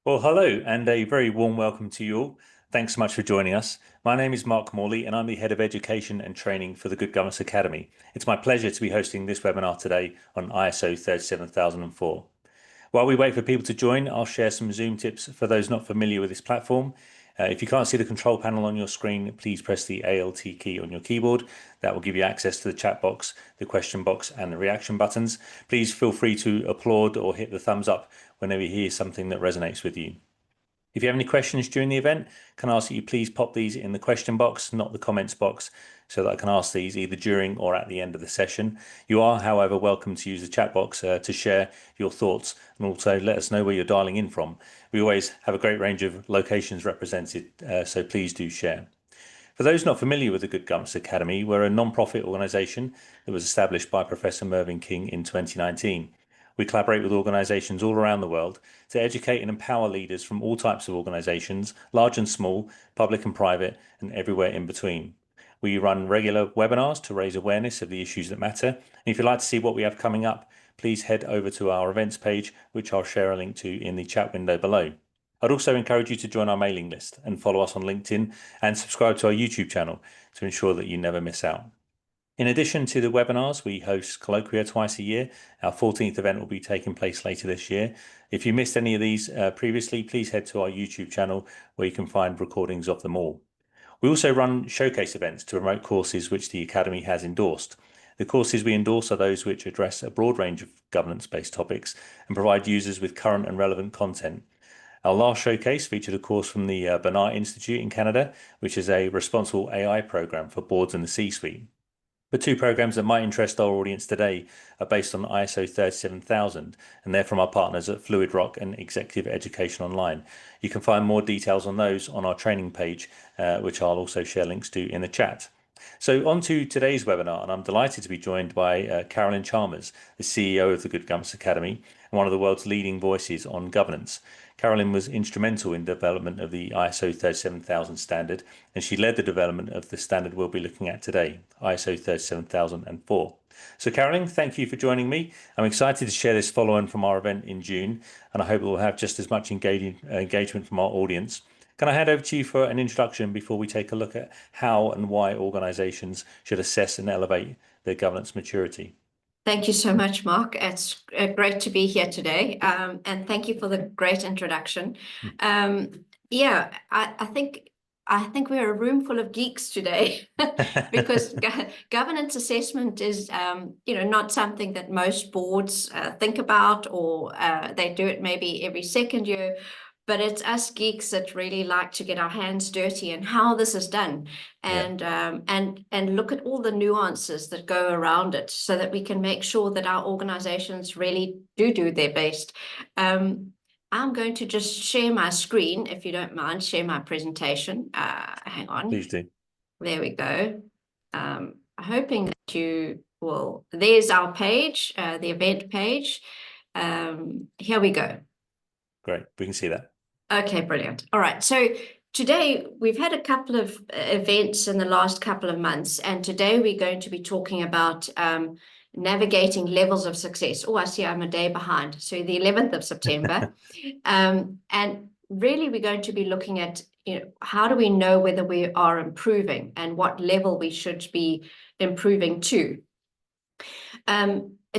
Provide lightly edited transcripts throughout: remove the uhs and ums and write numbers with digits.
Well, hello, and a very warm welcome to you all. Thanks so much for joining us. My name is Mark Morley, and I'm the Head of Education and Training for the Good Governance Academy. It's my pleasure to be hosting this webinar today on ISO 37004. While we wait for people to join, I'll share some Zoom tips for those not familiar with this platform. If you can't see the control panel on your screen, please press the ALT key on your keyboard. That will give you access to the chat box, the question box, and the reaction buttons. Please feel free to applaud or hit the thumbs up whenever you hear something that resonates with you. If you have any questions during the event, can I ask that you please pop these in the question box, not the comments box, so that I can ask these either during or at the end of the session. You are, however, welcome to use the chat box to share your thoughts and also let us know where you're dialing in from. We always have a great range of locations represented, so please do share. For those not familiar with the Good Governance Academy, we're a non-profit organisation that was established by Professor Mervyn King in 2019. We collaborate with organisations all around the world to educate and empower leaders from all types of organisations, large and small, public and private, and everywhere in between. We run regular webinars to raise awareness of the issues that matter. And if you'd like to see what we have coming up, please head over to our events page, which I'll share a link to in the chat window below. I'd also encourage you to join our mailing list and follow us on LinkedIn and subscribe to our YouTube channel to ensure that you never miss out. In addition to the webinars, we host colloquia twice a year. Our 14th event will be taking place later this year. If you missed any of these previously, please head to our YouTube channel where you can find recordings of them all. We also run showcase events to promote courses which the Academy has endorsed. The courses we endorse are those which address a broad range of governance-based topics and provide users with current and relevant content. Our last showcase featured a course from the Bernard Institute in Canada, which is a responsible AI program for boards and the C-suite. The two programs that might interest our audience today are based on ISO 37000, and they're from our partners at Fluid Rock and Executive Education Online. You can find more details on those on our training page, which I'll also share links to in the chat. So on to today's webinar, and I'm delighted to be joined by Carolynn Chalmers, the CEO of the Good Governance Academy and one of the world's leading voices on governance. Carolynn was instrumental in the development of the ISO 37000 standard, and she led the development of the standard we'll be looking at today, ISO 37004. So Carolynn, thank you for joining me. I'm excited to share this follow-on from our event in June, and I hope we'll have just as much engagement from our audience. Can I hand over to you for an introduction before we take a look at how and why organisations should assess and elevate their governance maturity? Thank you so much, Mark. It's great to be here today, and thank you for the great introduction. Yeah, I think we're a room full of geeks today because governance assessment is, not something that most boards think about, or they do it maybe every second year. But it's us geeks that really like to get our hands dirty in how this is done, and look at all the nuances that go around it, so that we can make sure that our organizations really do their best. I'm going to just share my screen, if you don't mind, share my presentation. Hang on. Please do. There we go. Hoping that you will. There's our page, the event page. Here we go. Great, we can see that. Okay, brilliant. All right, so today we've had a couple of events in the last couple of months, and today we're going to be talking about navigating levels of success. Oh, I see I'm a day behind. So the 11th of September. And really we're going to be looking at, how do we know whether we are improving and what level we should be improving to.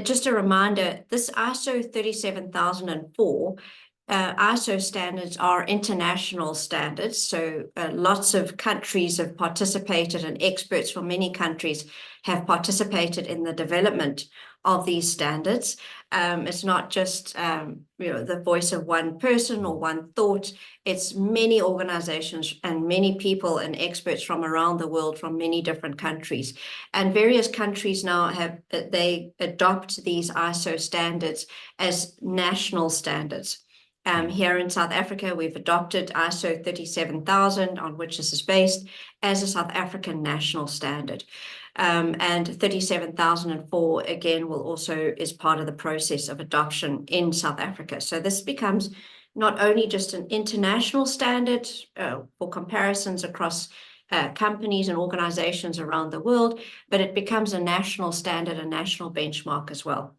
Just a reminder, this ISO 37004 ISO standards are international standards, so lots of countries have participated, and experts from many countries have participated in the development of these standards. It's not just the voice of one person or one thought. It's many organizations and many people and experts from around the world, from many different countries. And various countries now they adopt these ISO standards as national standards. Here in South Africa, we've adopted ISO 37000, on which this is based, as a South African national standard. And 37004, again, is part of the process of adoption in South Africa. So this becomes not only just an international standard for comparisons across companies and organizations around the world, but it becomes a national standard, a national benchmark as well.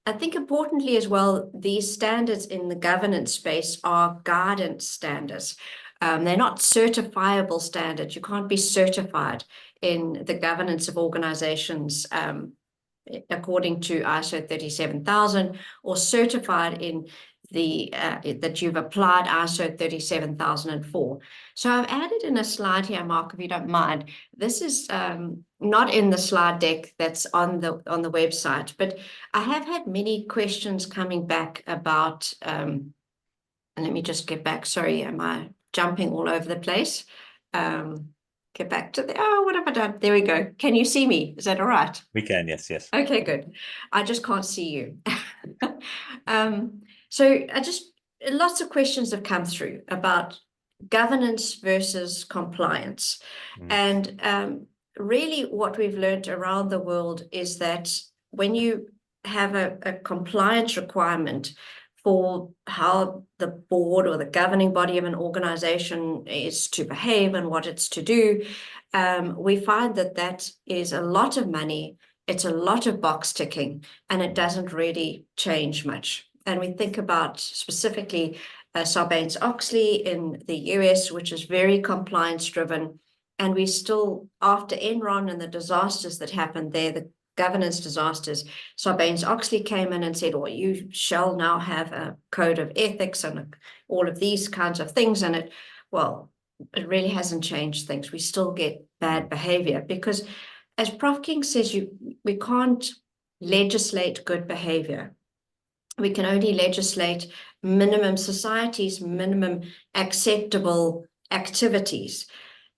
I think importantly as well, these standards in the governance space are guidance standards. They're not certifiable standards. You can't be certified in the governance of organizations according to ISO 37000, or certified in the that you've applied ISO 37004. So I've added in a slide here, Mark, if you don't mind. This is not in the slide deck that's on the website, but I have had many questions coming back about, and let me just get back. Sorry, am I jumping all over the place? Get back to what have I done? There we go. Can you see me? Is that all right? We can, yes, yes. Okay, good. I just can't see you. So lots of questions have come through about governance versus compliance. And really what we've learned around the world is that when you have a compliance requirement for how the board or the governing body of an organization is to behave and what it's to do, we find that is a lot of money. It's a lot of box ticking, and it doesn't really change much. And we think about specifically Sarbanes-Oxley in the US, which is very compliance driven. And we still, after Enron and the disasters that happened there, the governance disasters, Sarbanes-Oxley came in and said, well, you shall now have a code of ethics and all of these kinds of things. And it really hasn't changed things. We still get bad behavior because, as Prof. King says, we can't legislate good behavior. We can only legislate society's minimum acceptable activities.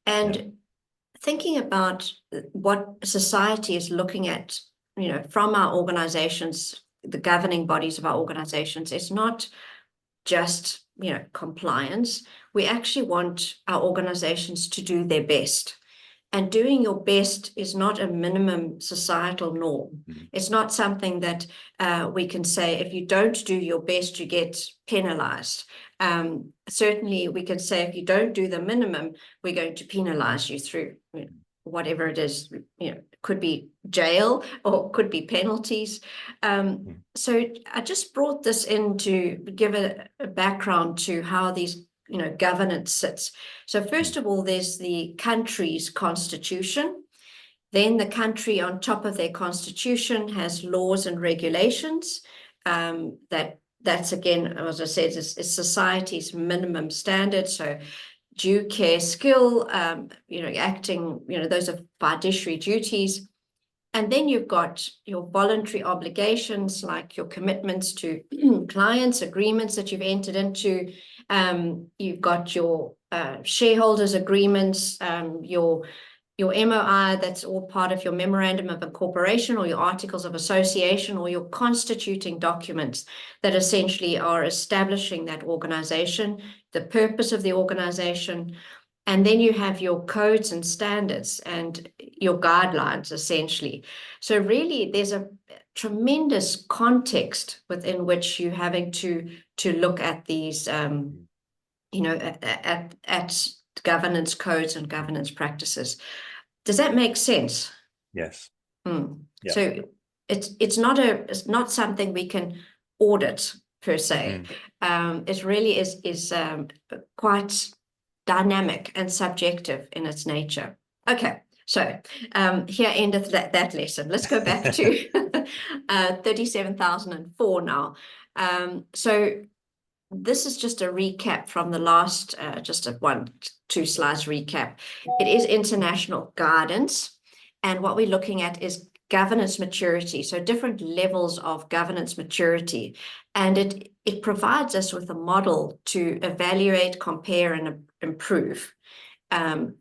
And thinking about what society is looking at, from our organizations, the governing bodies of our organizations, it's not just, compliance. We actually want our organizations to do their best. And doing your best is not a minimum societal norm. It's not something that we can say, if you don't do your best, you get penalized. Certainly, we can say, if you don't do the minimum, we're going to penalize you through whatever it is. It could be jail or could be penalties. So I just brought this in to give a background to how these governance sits. So first of all, there's the country's constitution. Then the country on top of their constitution has laws and regulations. That's again, as I said, is society's minimum standard. So due care, skill, acting, those are fiduciary duties. And then you've got your voluntary obligations, like your commitments to clients, agreements that you've entered into. You've got your shareholders agreements, your MOI, that's all part of your memorandum of incorporation or your articles of association or your constituting documents that essentially are establishing that organization, the purpose of the organization. And then you have your codes and standards and your guidelines, essentially. So really, there's a tremendous context within which you're having to look at these, at governance codes and governance practices. Does that make sense? Yes. Yeah. So it's not something we can audit per se. It really is quite dynamic and subjective in its nature. Okay, so here endeth that lesson. Let's go back to 37,004 now. So this is just a recap from the last, just a 1-2 slides recap. It is international guidance, and what we're looking at is governance maturity, so different levels of governance maturity. And it provides us with a model to evaluate, compare, and improve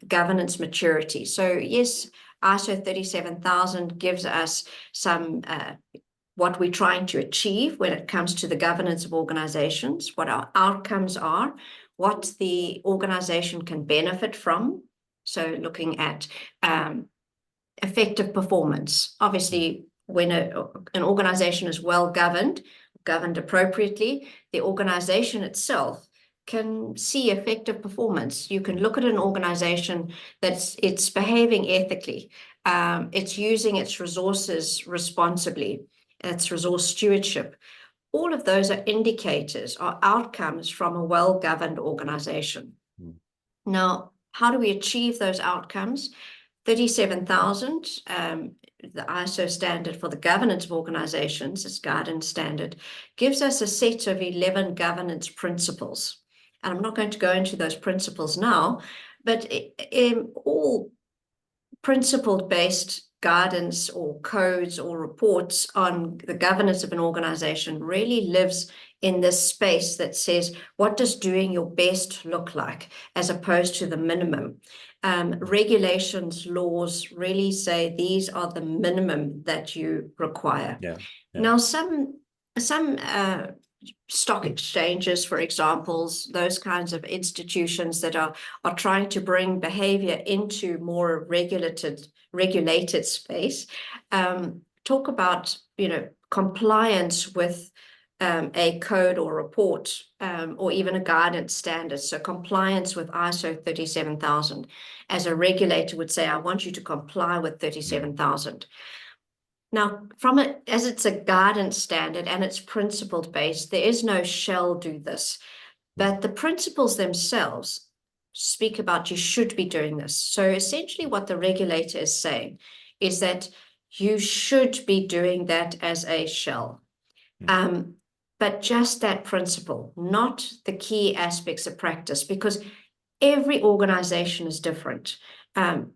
governance maturity. So yes, ISO 37000 gives us some what we're trying to achieve when it comes to the governance of organizations, what our outcomes are, what the organization can benefit from. So looking at effective performance. Obviously, when an organization is well governed appropriately, the organization itself can see effective performance. You can look at an organization it's behaving ethically, it's using its resources responsibly, it's resource stewardship. All of those are indicators, are outcomes from a well-governed organization. Mm. Now, how do we achieve those outcomes? 37,000, the ISO standard for the governance of organizations, its guidance standard, gives us a set of 11 governance principles. And I'm not going to go into those principles now, but all principle-based guidance or codes or reports on the governance of an organization really lives in this space that says, what does doing your best look like, as opposed to the minimum? Regulations, laws really say these are the minimum that you require. Yeah. Now, some stock exchanges, for example, those kinds of institutions that are trying to bring behavior into more regulated space, talk about, compliance with a code or report, or even a guidance standard. So compliance with ISO 37,000, as a regulator would say, I want you to comply with 37,000. Now, as it's a guidance standard and it's principled based, there is no shall do this, but the principles themselves speak about you should be doing this. So essentially what the regulator is saying is that you should be doing that as a shall. But just that principle, not the key aspects of practice, because every organization is different.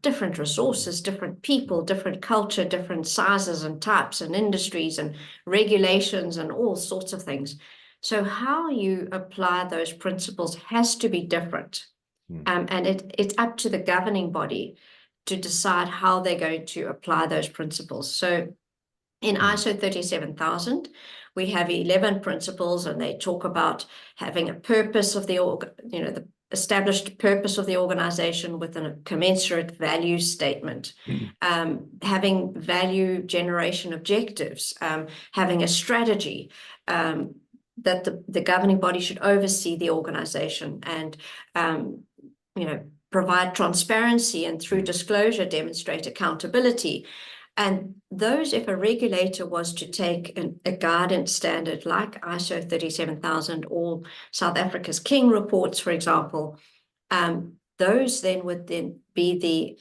Different resources, different people, different culture, different sizes and types and industries and regulations and all sorts of things. So how you apply those principles has to be different. And it's up to the governing body to decide how they're going to apply those principles. So in ISO 37,000, we have 11 principles, and they talk about having a purpose of the established purpose of the organization with a commensurate value statement, having value generation objectives, having a strategy, that the governing body should oversee the organization and, provide transparency, and through disclosure, demonstrate accountability. And those, if a regulator was to take a guidance standard like ISO 37,000 or South Africa's King reports, for example, those then would then be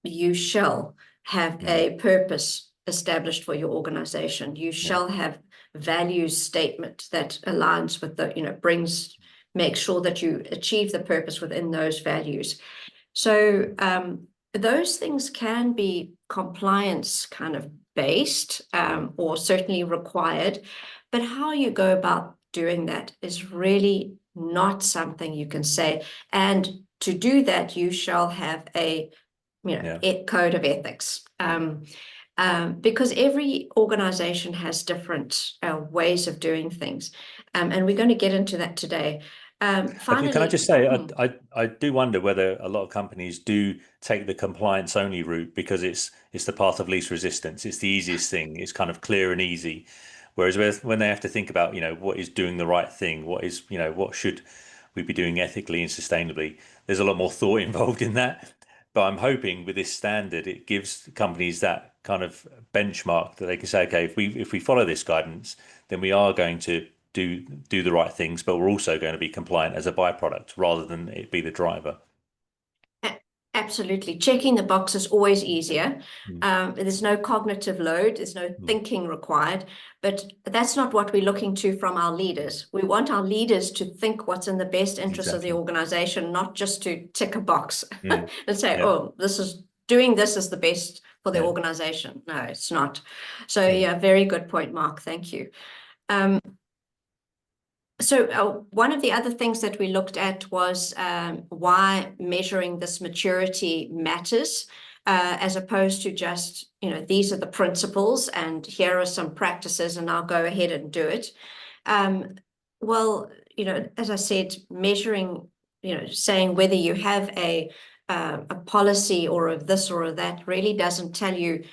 you shall have a purpose established for your organization. You shall have values statement that aligns with make sure that you achieve the purpose within those values. So those things can be compliance kind of based, or certainly required, but how you go about doing that is really not something you can say. And to do that, you shall have a code of ethics, because every organization has different ways of doing things, and we're going to get into that today. Finally, can I just say, I do wonder whether a lot of companies do take the compliance only route because it's the path of least resistance. It's the easiest thing. It's kind of clear and easy. Whereas when they have to think about, what is doing the right thing, what should we be doing ethically and sustainably, there's a lot more thought involved in that. But I'm hoping with this standard, it gives companies that kind of benchmark that they can say, okay, if we follow this guidance, then we are going to do the right things, but we're also going to be compliant as a byproduct rather than it be the driver. Absolutely. Checking the box is always easier. There's no cognitive load, there's no thinking required, but that's not what we're looking to from our leaders. We want our leaders to think what's in the best interest of the organization, not just to tick a box and say, oh, this is the best for the organization. No, it's not. So very good point, Mark. Thank you. So one of the other things that we looked at was why measuring this maturity matters, as opposed to just, these are the principles and here are some practices and I'll go ahead and do it. Well, as I said, measuring, saying whether you have a policy or of this or of that really doesn't tell you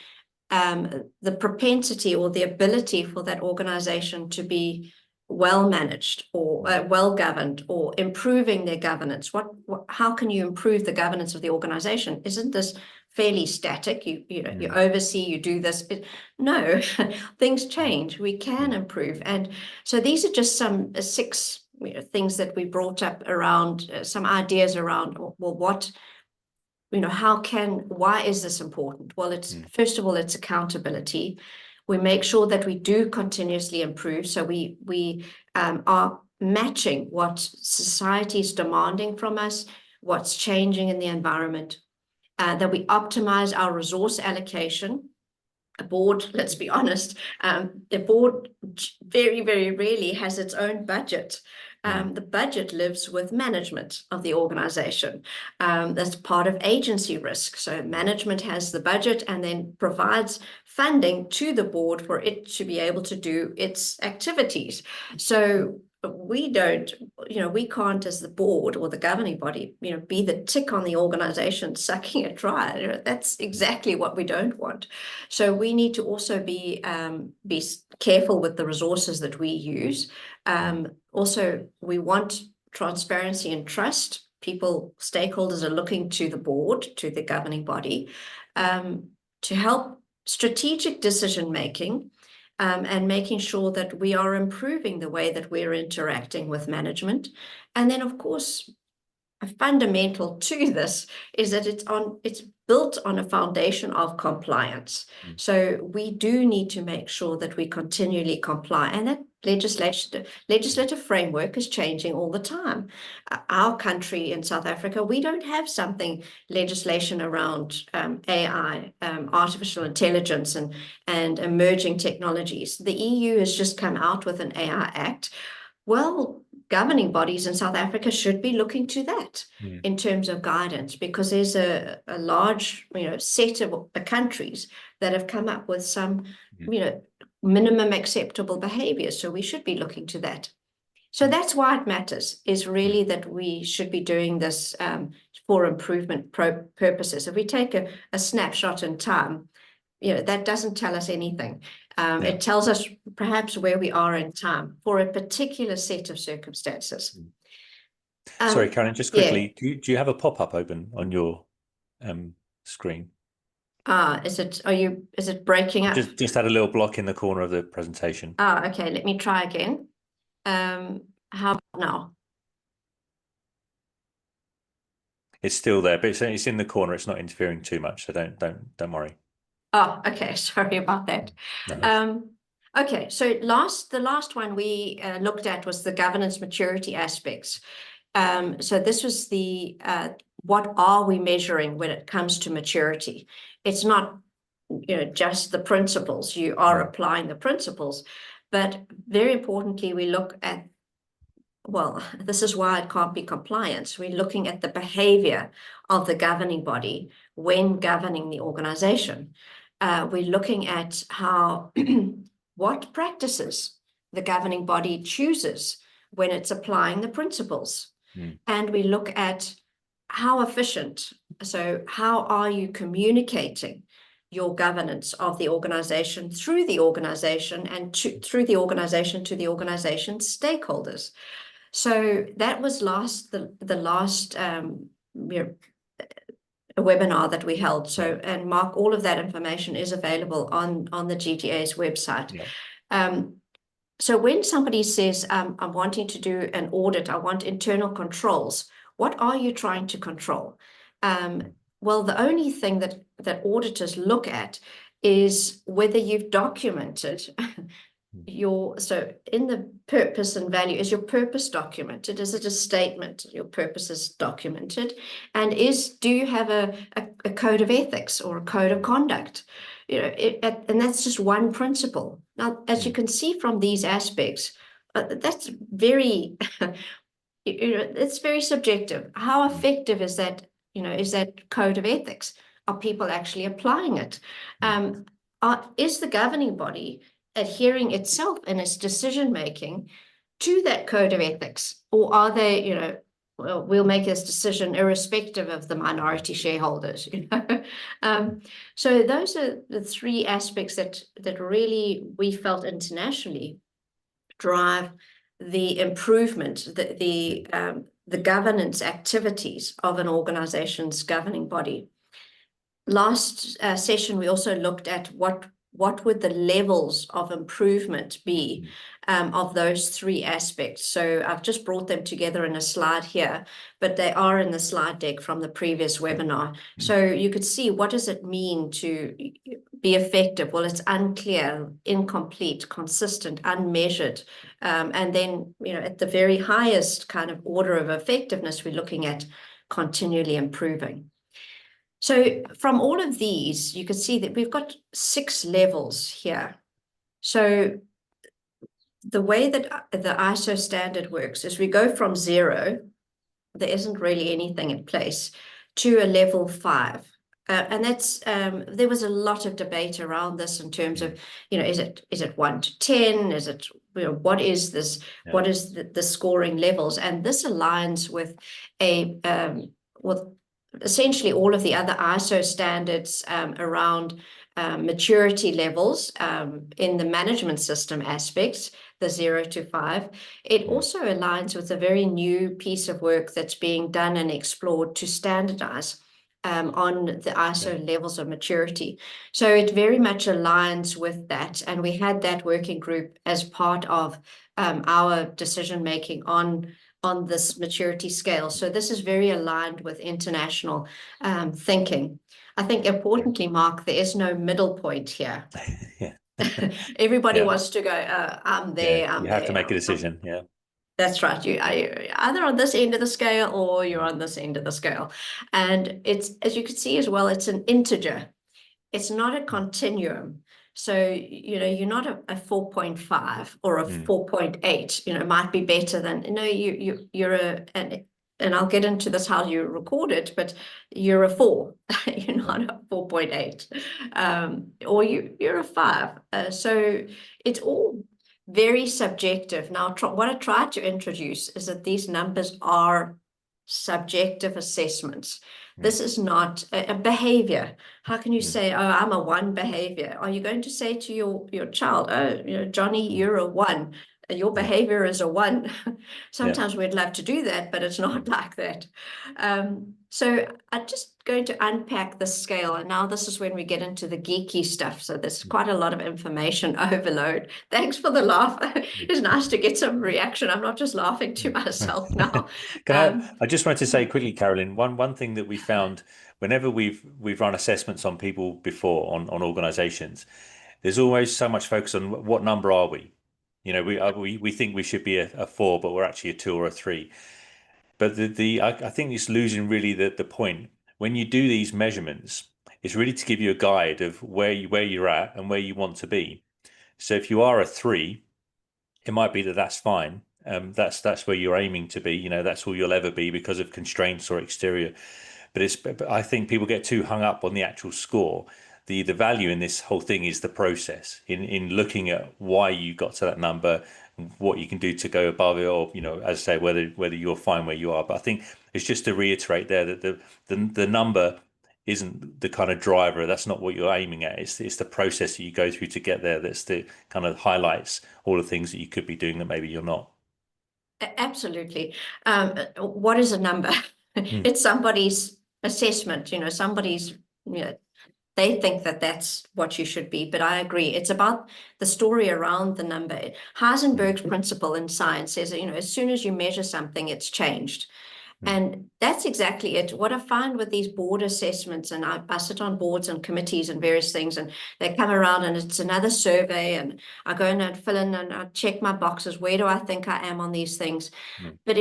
the propensity or the ability for that organization to be well managed or well governed or improving their governance. How can you improve the governance of the organization? Isn't this fairly static. You know, you oversee, you do this. No, things change. We can improve. And so these are just some 6 things that we brought up around some ideas around, well, what, why is this important? Well, it's first of all, it's accountability. We make sure that we do continuously improve. So we are matching what society is demanding from us, what's changing in the environment, that we optimize our resource allocation. A board, let's be honest, the board very, very rarely has its own budget. The budget lives with management of the organization. That's part of agency risk. So management has the budget and then provides funding to the board for it to be able to do its activities. So we don't, we can't, as the board or the governing body, be the tick on the organization sucking it dry. That's exactly what we don't want. So we need to also be careful with the resources that we use. Also, we want transparency and trust. Stakeholders are looking to the board, to the governing body, to help strategic decision making. And making sure that we are improving the way that we're interacting with management. And then, of course, fundamental to this is that it's built on a foundation of compliance. So we do need to make sure that we continually comply, and that legislative framework is changing all the time. Our country in South Africa, we don't have legislation around AI, artificial intelligence, and emerging technologies. The EU has just come out with an AI Act. Well, governing bodies in South Africa should be looking to that in terms of guidance, because there's a large set of countries that have come up with some minimum acceptable behaviors. So we should be looking to that. So that's why it matters, is really that we should be doing this for improvement purposes. If we take a snapshot in time, that doesn't tell us anything. It tells us perhaps where we are in time for a particular set of circumstances. Sorry, Carolynn, just quickly, do you have a pop-up open on your screen? Is it breaking up? Just had a little block in the corner of the presentation. Okay, let me try again. How about now? It's still there, but it's in the corner. It's not interfering too much, so don't worry. Oh, okay. Sorry about that. No. Okay, so the last one we looked at was the governance maturity aspects. So this was what are we measuring when it comes to maturity? It's not just the principles. You are applying the principles, but very importantly, we look at, well, this is why it can't be compliance. We're looking at the behavior of the governing body when governing the organization. We're looking at what practices the governing body chooses when it's applying the principles. And we look at how efficient. So how are you communicating your governance of the organization through the organization and through the organization to the organization's stakeholders? So that was the last webinar that we held. So, and Mark, all of that information is available on the GTA's website. So when somebody says, I'm wanting to do an audit, I want internal controls, what are you trying to control? Well, the only thing that auditors look at is whether you've documented so in the purpose and value, is your purpose documented? Is it a statement? Your purpose is documented. And do you have a code of ethics or a code of conduct? And that's just one principle. Now, as you can see from these aspects, that's very, it's very subjective. How effective is that? Is that code of ethics? Are people actually applying it? Is the governing body adhering itself in its decision making to that code of ethics, or are they, well, we'll make this decision irrespective of the minority shareholders? So those are the 3 aspects that really we felt internationally drive the improvement, the governance activities of an organization's governing body. last session, we also looked at what would the levels of improvement be of those three aspects. So I've just brought them together in a slide here, but they are in the slide deck from the previous webinar. So you could see, what does it mean to be effective? Well, it's unclear, incomplete, consistent, unmeasured. And then, at the very highest kind of order of effectiveness, we're looking at continually improving. So from all of these, you can see that we've got 6 levels here. So the way that the ISO standard works is we go from 0, there isn't really anything in place, to a level 5. And that's there was a lot of debate around this in terms of, is it 1 to 10? Is it, what is this? Yeah. What is the scoring levels? And this aligns with essentially all of the other ISO standards around maturity levels in the management system aspects, the 0 to 5. It also aligns with a very new piece of work that's being done and explored to standardize on the ISO levels of maturity. So it very much aligns with that. And we had that working group as part of our decision-making on this maturity scale. So this is very aligned with international thinking. I think importantly, Mark, there is no middle point here. Everybody wants to go, I'm there, I'm there. You have to make a decision, That's right. You're either on this end of the scale or you're on this end of the scale. And it's, as you can see as well, it's an integer. It's not a continuum. So, you're not a 4.5 or a 4.8, it might be better than, you're and I'll get into this, how you record it, but you're a 4, you're not a 4.8, or you're a 5. So it's all very subjective. Now, what I tried to introduce is that these numbers are subjective assessments. This is not a behavior. How can you say, oh, I'm a 1 behavior? Are you going to say to your child, oh, Johnny, you're a 1, your behavior is a 1? Sometimes we'd love to do that, but it's not like that. So I'm just going to unpack the scale. And now this is when we get into the geeky stuff. So there's quite a lot of information overload. Thanks for the laugh. It's nice to get some reaction. I'm not just laughing to myself now. I just wanted to say quickly, Carolyn, one thing that we found whenever we've run assessments on people before, on organizations, there's always so much focus on what number are we? We think we should be a 4, but we're actually a 2 or a 3. But I think it's losing really the point. When you do these measurements, it's really to give you a guide of where you're at and where you want to be. So if you are a 3, it might be that's fine. That's where you're aiming to be. That's all you'll ever be because of constraints or exterior. But I think people get too hung up on the actual score. The value in this whole thing is the process in looking at why you got to that number, what you can do to go above it, or as I say, whether you're fine where you are. But I think it's just to reiterate there that the number isn't the kind of driver. That's not what you're aiming at. It's the process that you go through to get there that's the kind of highlights all the things that you could be doing that maybe you're not. Absolutely. What is a number? It's somebody's assessment. Somebody's they think that that's what you should be, but I agree. It's about the story around the number. Heisenberg's principle in science says that, as soon as you measure something, it's changed. And that's exactly it. What I find with these board assessments, and I sit on boards and committees and various things, and they come around and it's another survey, and I go in and fill in and I check my boxes. Where do I think I am on these things? But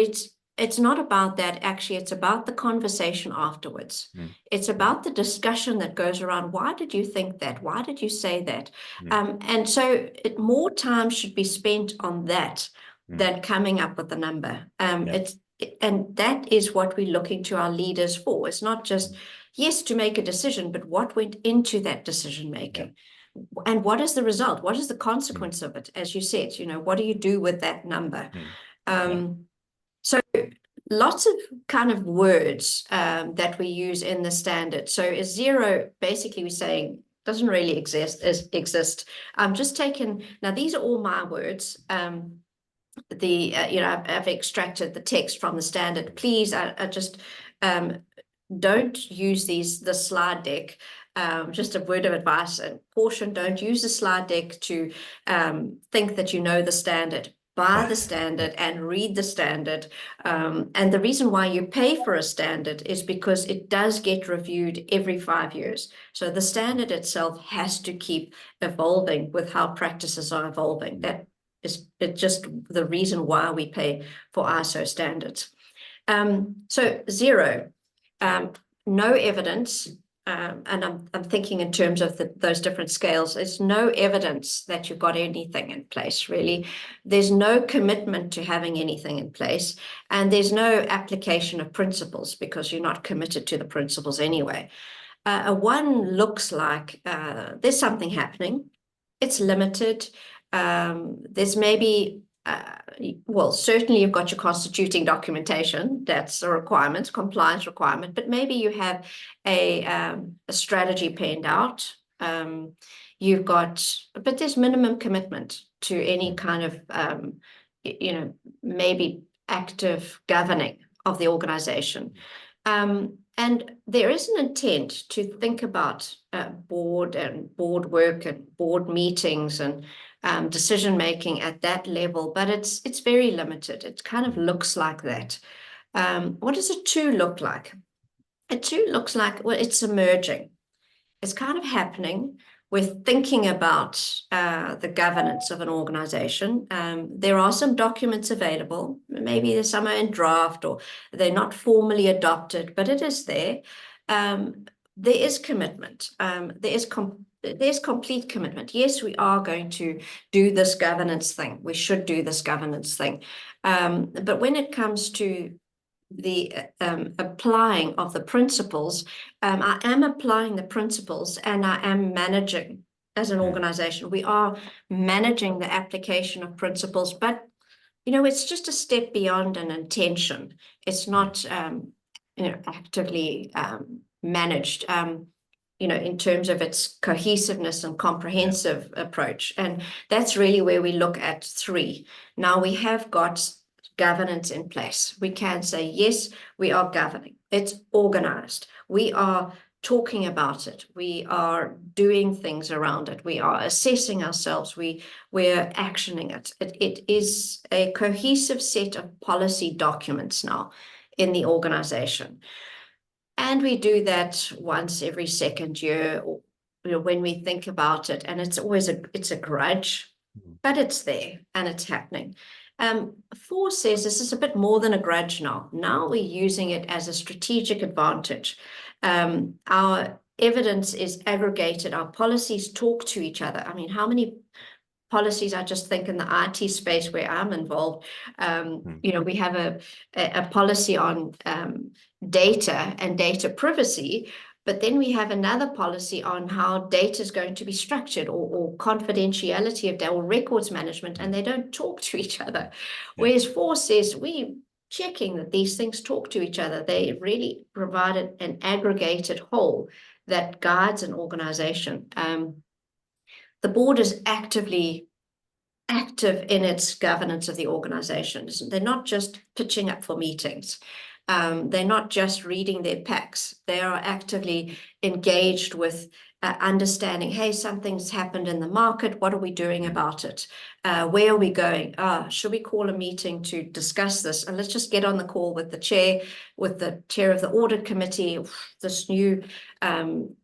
it's not about that. Actually, it's about the conversation afterwards. It's about the discussion that goes around. Why did you think that? Why did you say that? And so more time should be spent on that than coming up with a number. And that is what we're looking to our leaders for. It's not just, yes, to make a decision, but what went into that decision making. And what is the result? What is the consequence of it? As you said, what do you do with that number? So lots of kind of words that we use in the standard. So a 0, basically we're saying doesn't really exist. I'm just taking, now these are all my words. I've extracted the text from the standard. Please, I just don't use the slide deck. Just a word of advice and caution, don't use the slide deck to think that you know the standard. Buy the standard and read the standard. And the reason why you pay for a standard is because it does get reviewed every 5 years. So the standard itself has to keep evolving with how practices are evolving. That is just the reason why we pay for ISO standards. So 0, no evidence, and I'm thinking in terms of those different scales. There's no evidence that you've got anything in place, really. There's no commitment to having anything in place, and there's no application of principles because you're not committed to the principles anyway. A 1 looks like there's something happening. It's limited. There's maybe well, certainly you've got your constituting documentation. That's a requirement, compliance requirement, but maybe you have a strategy penned out. You've got, but there's minimum commitment to any kind of, maybe active governing of the organization. And there is an intent to think about board work and board meetings and decision making at that level, but it's very limited. It kind of looks like that. What does a 2 look like? A 2 looks like, well, it's emerging. It's kind of happening. We're thinking about the governance of an organization. There are some documents available. Maybe there's some in draft or they're not formally adopted, but it is there. There is commitment. There's complete commitment. Yes, we are going to do this governance thing. We should do this governance thing. But when it comes to the applying of the principles, I am applying the principles and I am managing as an organization. We are managing the application of principles, but it's just a step beyond an intention. It's not actively managed in terms of its cohesiveness and comprehensive approach. And that's really where we look at 3. Now we have got governance in place. We can say, yes, we are governing. It's organized. We are talking about it. We are doing things around it. We are assessing ourselves. We're actioning it. It is a cohesive set of policy documents now in the organization. And we do that once every 2nd year, or when we think about it, and it's always a grudge, but it's there and it's happening. 4 says this is a bit more than a grudge now. Now we're using it as a strategic advantage. Our evidence is aggregated. Our policies talk to each other. I mean, how many policies, I just think in the IT space where I'm involved, we have a policy on data and data privacy, but then we have another policy on how data is going to be structured or confidentiality of data or records management, and they don't talk to each other. Whereas 4 says we checking that these things talk to each other. They really provided an aggregated whole that guides an organization. The board is active in its governance of the organization. They're not just pitching up for meetings. They're not just reading their packs. They are actively engaged with understanding, hey, something's happened in the market. What are we doing about it? Where are we going? Should we call a meeting to discuss this? And let's just get on the call with the chair of the audit committee. This new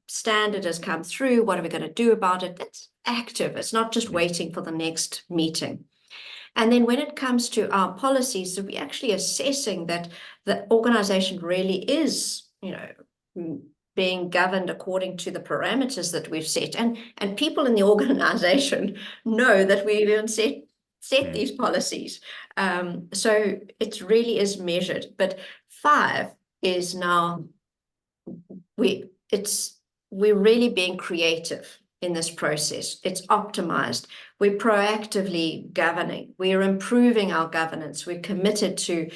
standard has come through. What are we going to do about it? That's active. It's not just waiting for the next meeting. And then when it comes to our policies, so we're actually assessing that the organization really is, being governed according to the parameters that we've set. And people in the organization know that we've even set these policies. So it really is measured. But 5 is now, we're really being creative in this process. It's optimized. We're proactively governing. We're improving our governance. We're committed to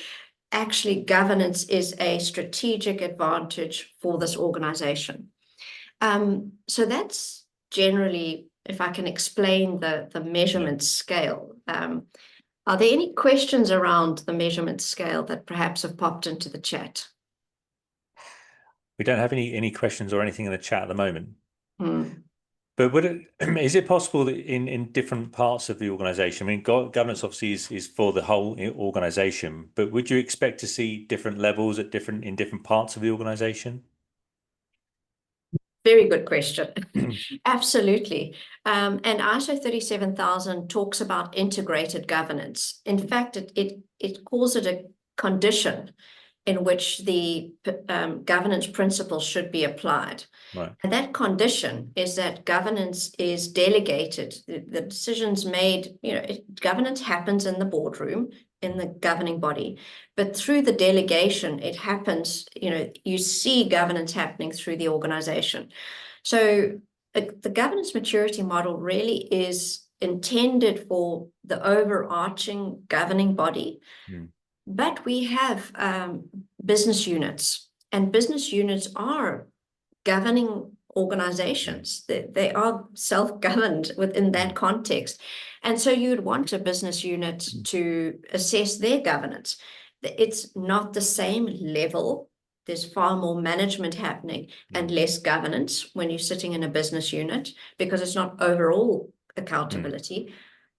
actually governance is a strategic advantage for this organization. So that's generally, if I can explain the measurement scale. Are there any questions around the measurement scale that perhaps have popped into the chat? We don't have any questions or anything in the chat at the moment. Hmm. But is it possible that in different parts of the organization, I mean, governance obviously is for the whole organization, but would you expect to see different levels in different parts of the organization? Very good question. Absolutely. And ISO 37000 talks about integrated governance. In fact, it calls it a condition in which the governance principles should be applied. Right. And that condition is that governance is delegated. The decisions made, governance happens in the boardroom, in the governing body, but through the delegation, it happens, you see governance happening through the organization. So the governance maturity model really is intended for the overarching governing body. Mm. But we have business units, and business units are governing organizations. They are self-governed within that context. And so you'd want a business unit to assess their governance. It's not the same level. There's far more management happening and less governance when you're sitting in a business unit because it's not overall accountability.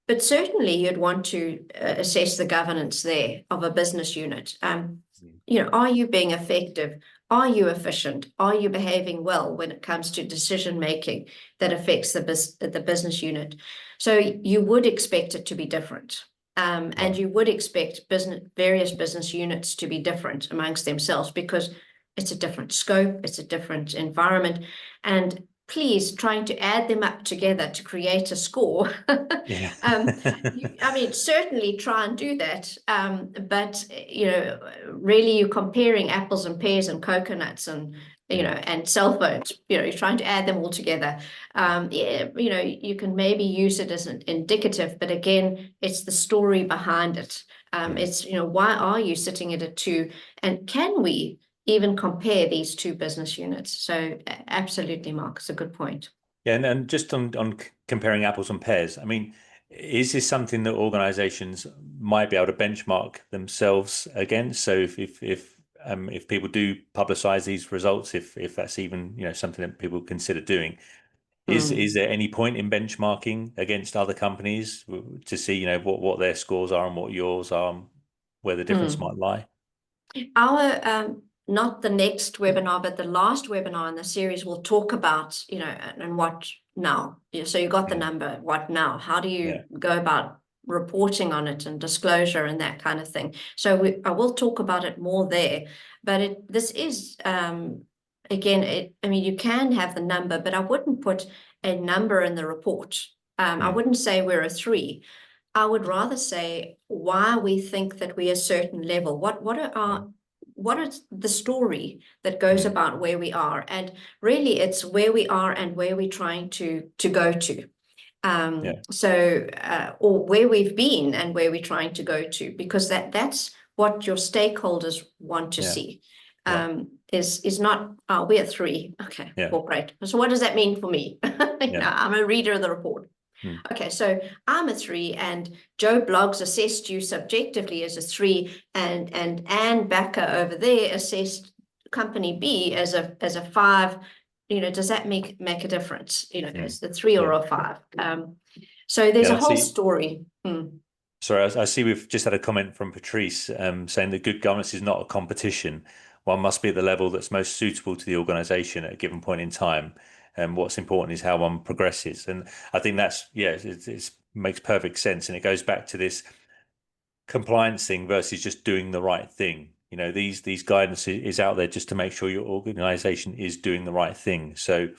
But certainly you'd want to assess the governance there of a business unit. Are you being effective? Are you efficient? Are you behaving well when it comes to decision making that affects the business unit? So you would expect it to be different. And you would expect various business units to be different amongst themselves because it's a different scope, it's a different environment. And please, trying to add them up together to create a score. Yeah. I mean, certainly try and do that. But, really you're comparing apples and pears and coconuts and, and cell phones, you're trying to add them all together. You can maybe use it as an indicative, but again, it's the story behind it. It's, why are you sitting at a 2? And can we even compare these two business units? So absolutely, Mark, it's a good point. Yeah, and just on comparing apples and pears, I mean, is this something that organizations might be able to benchmark themselves against? So if people do publicize these results, if that's even, something that people consider doing, is there any point in benchmarking against other companies to see, what their scores are and what yours are, and where the difference might lie? Our not the next webinar, but the last webinar in the series will talk about, and what now. So you got the number, what now? How do you go about reporting on it and disclosure and that kind of thing? So I will talk about it more there. But this is, again, I mean, you can have the number, but I wouldn't put a number in the report. I wouldn't say we're a 3. I would rather say why we think that we're a certain level. What is the story that goes about where we are? And really it's where we are and where we're trying to go to. Or where we've been and where we're trying to go to, because that's what your stakeholders want to see. Is not, we're 3. Okay, well, great. So what does that mean for me? I'm a reader of the report. Okay, so I'm a 3, and Joe Bloggs assessed you subjectively as a 3, and Anne Backer over there assessed company B as a 5. Does that make a difference? It's the 3 or a 5. So there's a whole story. Sorry, I see we've just had a comment from Patrice saying that good governance is not a competition. One must be at the level that's most suitable to the organization at a given point in time. And what's important is how one progresses. And I think that's, it makes perfect sense. And it goes back to this compliance thing versus just doing the right thing. These guidance is out there just to make sure your organization is doing the right thing. So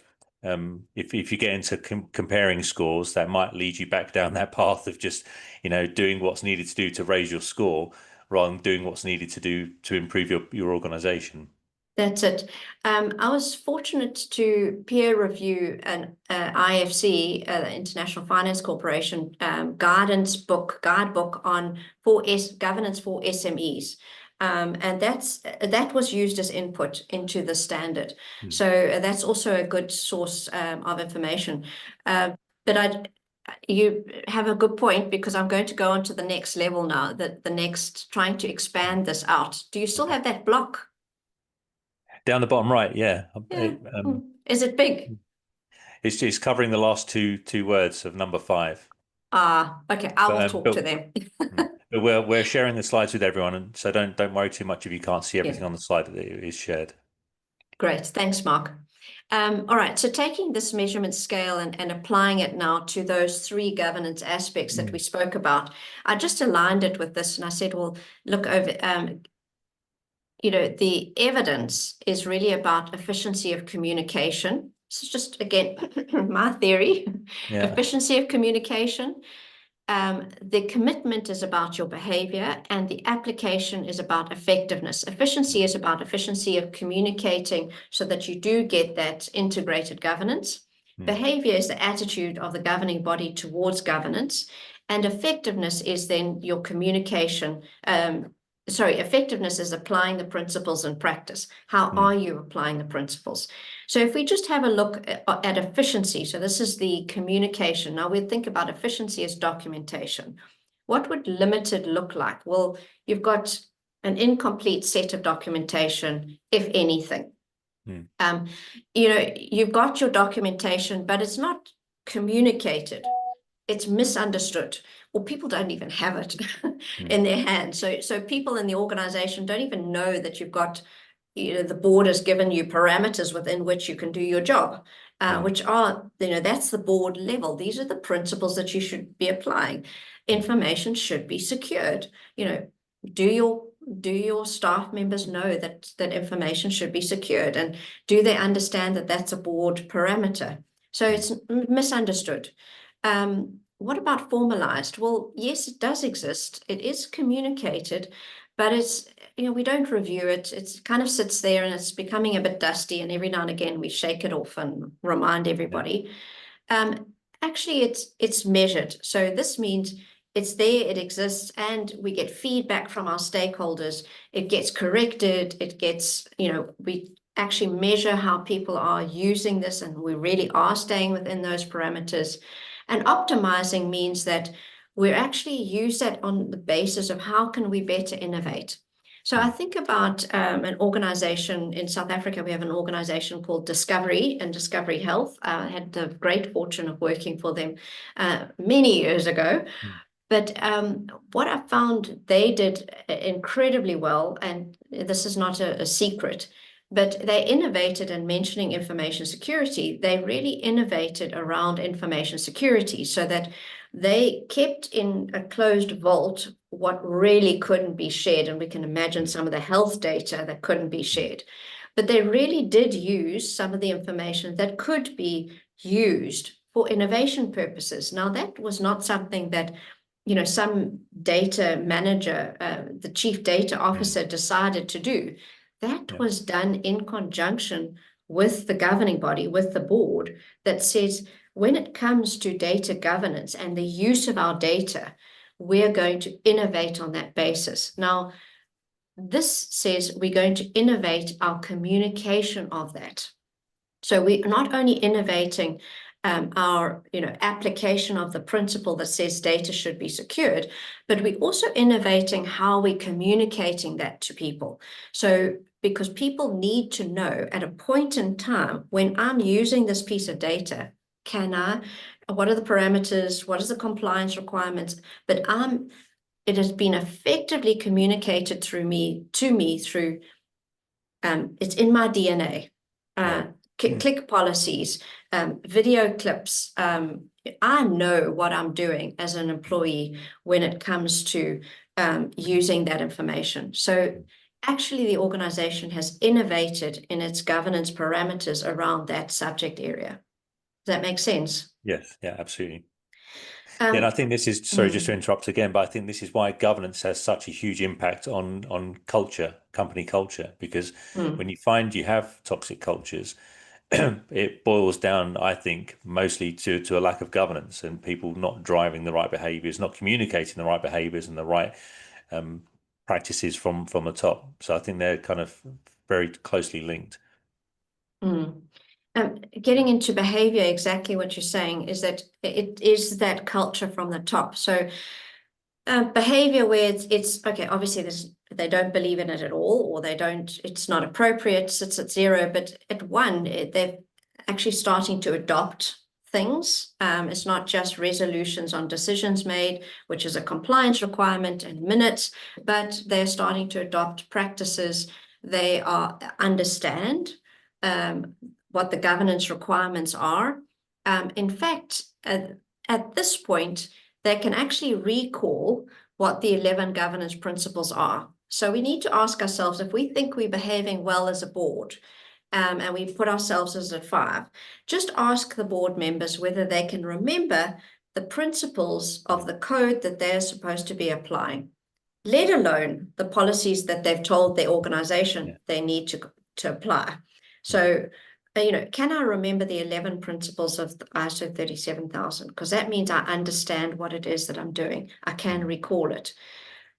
if you get into comparing scores, that might lead you back down that path of just, doing what's needed to do to raise your score rather than doing what's needed to do to improve your organization. That's it. I was fortunate to peer review an IFC, International Finance Corporation, guidebook on governance for SMEs. And that was used as input into the standard. So that's also a good source of information. But you have a good point, because I'm going to go on to the next level now, the next, trying to expand this out. Do you still have that block? Down the bottom right, yeah. Yeah. Is it big? It's covering the last two words of number five. Ah, okay. I But will um, talk to but, them. but we're sharing the slides with everyone, and so don't worry too much if you can't see Yeah. everything on the slide that is shared. Great. Thanks, Mark. All right. So taking this measurement scale and applying it now to those three governance aspects that we Mm, spoke about, I just aligned it with this and I said, well, look over, the evidence is really about efficiency of communication. This is just, again, my theory, yeah. efficiency of communication. The commitment is about your behavior, and the application is about effectiveness. Efficiency is about efficiency of communicating so that you do get that integrated governance. Mm, Behavior is the attitude of the governing body towards governance, and effectiveness is then your communication. Effectiveness is applying the principles in practice. How mm, are you applying the principles? So if we just have a look at efficiency, so this is the communication. Now we think about efficiency as documentation. What would limited look like? Well, you've got an incomplete set of documentation, if anything. mm, Um, you've got your documentation, but it's not communicated. It's misunderstood, or people don't even have it mm, in their hands. So people in the organization don't even know that you've got, the board has given you parameters within which you can do your job, mm, which are, that's the board level. These are the principles that you should be applying. mm, Information should be secured. Do your staff members know that information should be secured, and do they understand that that's a board parameter? So mm, it's misunderstood. What about formalized? Well, yes, it does exist. It is communicated, but we don't review it. It kind of sits there and it's becoming a bit dusty. And every now and again, we shake it off and remind yeah. everybody. Actually, it's measured. So this means it's there, it exists, and we get feedback from our stakeholders. It gets corrected. It gets, we actually measure how people are using this, and we really are staying within those parameters. And optimizing means that we actually use that on the basis of how can we better innovate. So I Mm, think about an organization in South Africa. We have an organization called Discovery and Discovery Health. I had the great fortune of working for them many years ago. mm, But what I found they did incredibly well, and this is not a secret, but they innovated in mentioning information security. They really innovated around information security so that they kept in a closed vault what really couldn't be shared. And we can imagine mm, some of the health data that couldn't be mm, shared. But they really did use some of the information that could be used for innovation purposes. Now, that was not something that some data manager, the chief data mm, officer decided to do. That yeah. was done in conjunction with the governing body, with the board, that says when it comes to data governance and the use of our data, we're going to innovate on that basis. Now, this says we're going to innovate our communication of that. So we're not only innovating our application of the principle that says data should be secured, but we're also innovating how we're communicating that to people. So because people need to know at a point in time when I'm using this piece of data, what are the parameters, what is the compliance requirements, but it has been effectively communicated to me through it's in my DNA. Uh, Right. Mm, click policies, video clips. I know what I'm doing as an mm, employee when it comes to using that information. So mm. actually, the organization has innovated in its governance parameters around that subject area. Does that make sense? Yes, yeah, absolutely. Yeah, and I Um, think this is, sorry, just to mm, interrupt again, but I think this is why governance has such a huge impact on culture, company culture, because when mm, you find you have toxic cultures, it boils down, I think, mostly to a lack of governance and people not driving the right behaviors, not communicating the right behaviors and the right um, practices from the top. So I think they're kind of very closely linked. mm. Getting into behavior, exactly what you're saying is that it is that culture from the top. So Behavior where it's okay, obviously they don't believe in it at all, or it's not appropriate, sits at 0, but at 1, they're actually starting to adopt things. It's not just resolutions on decisions made, which is a compliance requirement and minutes, but they're starting to adopt practices. They understand what the governance requirements are. In fact, at this point, they can actually recall what the 11 governance principles are. So we need to ask ourselves, if we think we're behaving well as a board, and we put ourselves as a 5, just ask the board members whether they can remember the principles of the code that they're supposed to be applying, let alone the policies that they've told their organization they need to apply. So, can I remember the 11 principles of the ISO 37000? Because that means I understand what it is that I'm doing. I can recall it.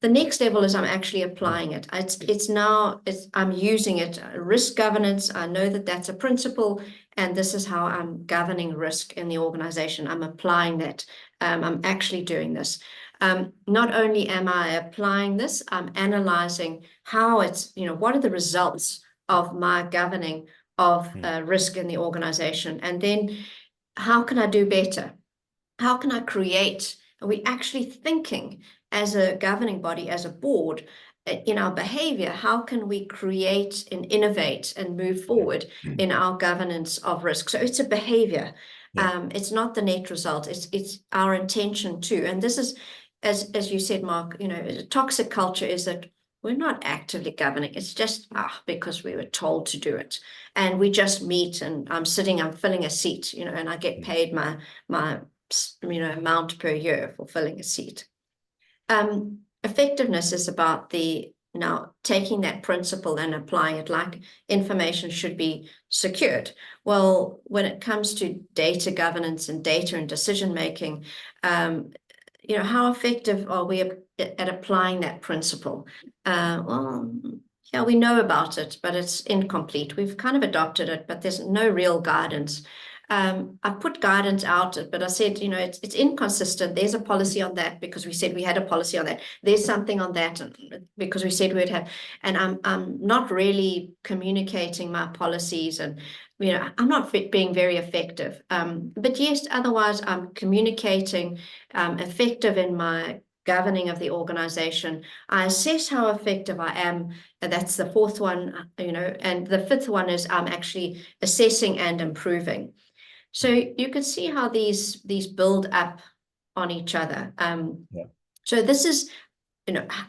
The next level is I'm actually applying it. I'm using it. Risk governance, I know that that's a principle, and this is how I'm governing risk in the organization. I'm applying that. I'm actually doing this. Not only am I applying this, I'm analyzing how what are the results of my governing of risk in the organization, and then how can I do better? How can I create? Are we actually thinking as a governing body, as a board, in our behavior? How can we create and innovate and move forward in our governance of risk? So it's a behavior. It's not the net result. It's our intention too. And this is, as you said, Mark, a toxic culture is that we're not actively governing. It's just because we were told to do it, and we just meet, and I'm filling a seat, and I get paid my amount per year for filling a seat. Effectiveness is about now taking that principle and applying it, like information should be secured. Well, when it comes to data governance and data and decision making, how effective are we at applying that principle? We know about it, but it's incomplete. We've kind of adopted it, but there's no real guidance. I put guidance out, but I said, it's inconsistent. There's a policy on that because we said we had a policy on that. There's something on that because we said we'd have, and I'm not really communicating my policies, and I'm not being very effective. But yes, otherwise I'm communicating, effective in my governing of the organization. I assess how effective I am. And that's the 4th one, and the 5th one is I'm actually assessing and improving. So you can see how these build up on each other. So this is,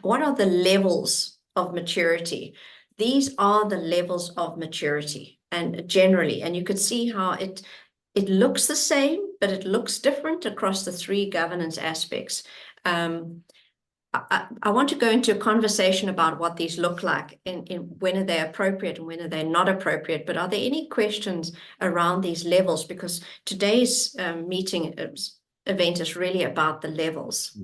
what are the levels of maturity? These are the levels of maturity, and generally, and you could see how it looks the same, but it looks different across the 3 governance aspects. I want to go into a conversation about what these look like in when are they appropriate and when are they not appropriate. But are there any questions around these levels? Because today's event is really about the levels.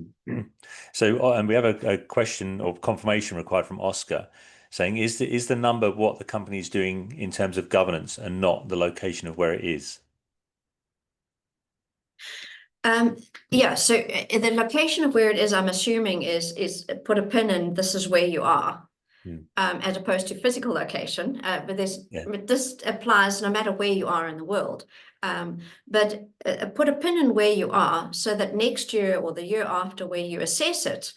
So, and we have a question or confirmation required from Oscar saying, is the number what the company is doing in terms of governance and not the location of where it is? So the location of where it is, I'm assuming is put a pin in, this is where you are, as opposed to physical location. But this applies no matter where you are in the world. But put a pin in where you are so that next year or the year after, where you assess it,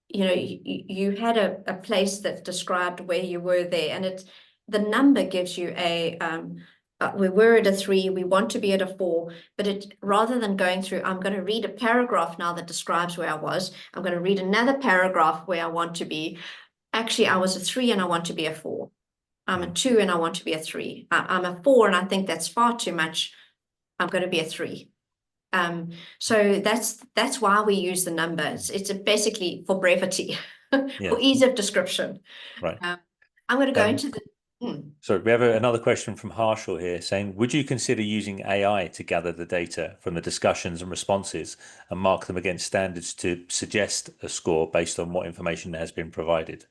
you had a place that described where you were there, and the number gives you we were at a 3, we want to be at a 4, but rather than going through, I'm going to read a paragraph now that describes where I was, I'm going to read another paragraph where I want to be. Actually, I was a 3 and I want to be a 4. I'm a 2 and I want to be a 3. I'm a 4 and I think that's far too much. I'm going to be a 3. So that's why we use the numbers. It's basically for brevity, for ease of description. Right. I'm going to go into the So we have another question from Harshal here saying, would you consider using AI to gather the data from the discussions and responses and mark them against standards to suggest a score based on what information has been provided?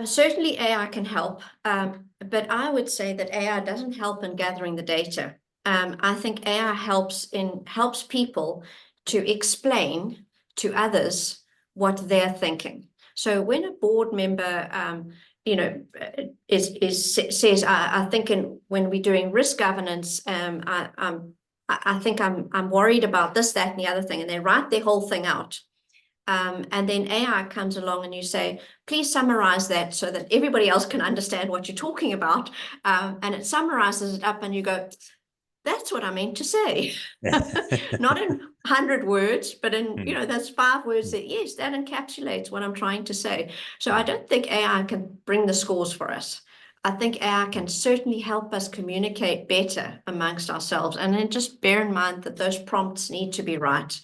Certainly AI can help, but I would say that AI doesn't help in gathering the data. I think AI helps people to explain to others what they're thinking. So when a board member, says, I think when we're doing risk governance, I think I'm worried about this, that, and the other thing, and they write their whole thing out. And then AI comes along and you say, please summarize that so that everybody else can understand what you're talking about. And it summarizes it up and you go, that's what I meant to say. Not in 100 words, but in, that's 5 words that, yes, that encapsulates what I'm trying to say. So I don't think AI can bring the scores for us. I think AI can certainly help us communicate better amongst ourselves. And then just bear in mind that those prompts need to be right.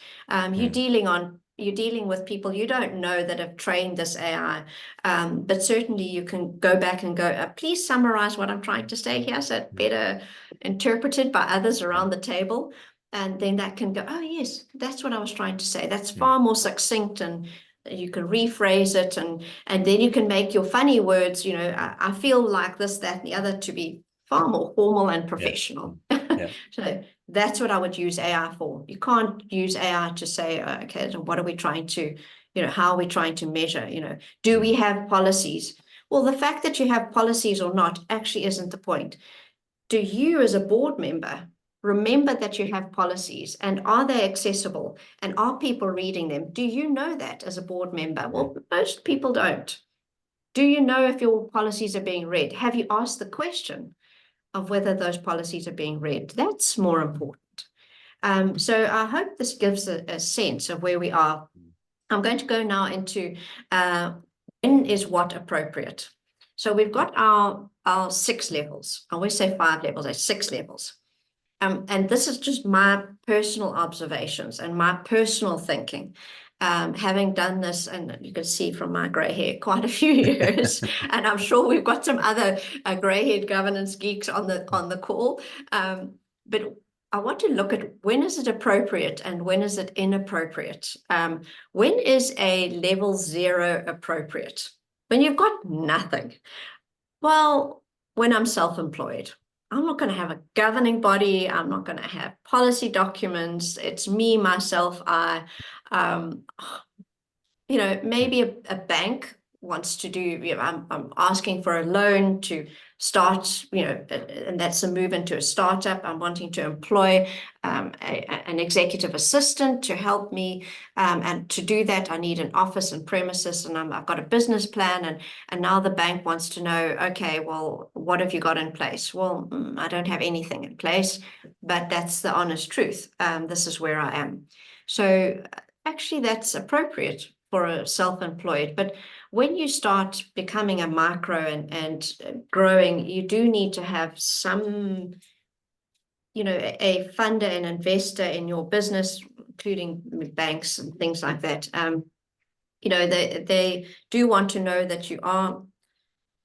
You're dealing with people you don't know that have trained this AI, but certainly you can go back and go, please summarize what I'm trying to say here so it's better interpreted by others around the table. And then that can go, oh, yes, that's what I was trying to say. That's far more succinct, and you can rephrase it, and then you can make your funny words, I feel like this, that, and the other to be far more formal and professional. So that's what I would use AI for. You can't use AI to say, okay, so what are we trying to, how are we trying to measure, do we have policies? Well, the fact that you have policies or not actually isn't the point. Do you as a board member remember that you have policies, and are they accessible, and are people reading them? Do you know that as a board member? Well, most people don't. Do you know if your policies are being read? Have you asked the question of whether those policies are being read? That's more important. So I hope this gives a sense of where we are. I'm going to go now into when is what appropriate. So we've got our 6 levels. I always say 5 levels, there's 6 levels. And this is just my personal observations and my personal thinking. Having done this, and you can see from my grey hair, quite a few years, and I'm sure we've got some other grey-haired governance geeks on the call. But I want to look at when is it appropriate and when is it inappropriate. When is a level 0 appropriate? When you've got nothing. Well, when I'm self-employed. I'm not going to have a governing body. I'm not going to have policy documents. It's me, myself, I. Maybe a bank wants to do, I'm asking for a loan to start, and that's a move into a startup. I'm wanting to employ an executive assistant to help me. And to do that, I need an office and premises, and I've got a business plan. And now the bank wants to know, okay, well, what have you got in place? Well, I don't have anything in place, but that's the honest truth. This is where I am. So actually, that's appropriate for a self-employed. But when you start becoming a micro and growing, you do need to have some, a funder and investor in your business, including banks and things like that. They do want to know that you are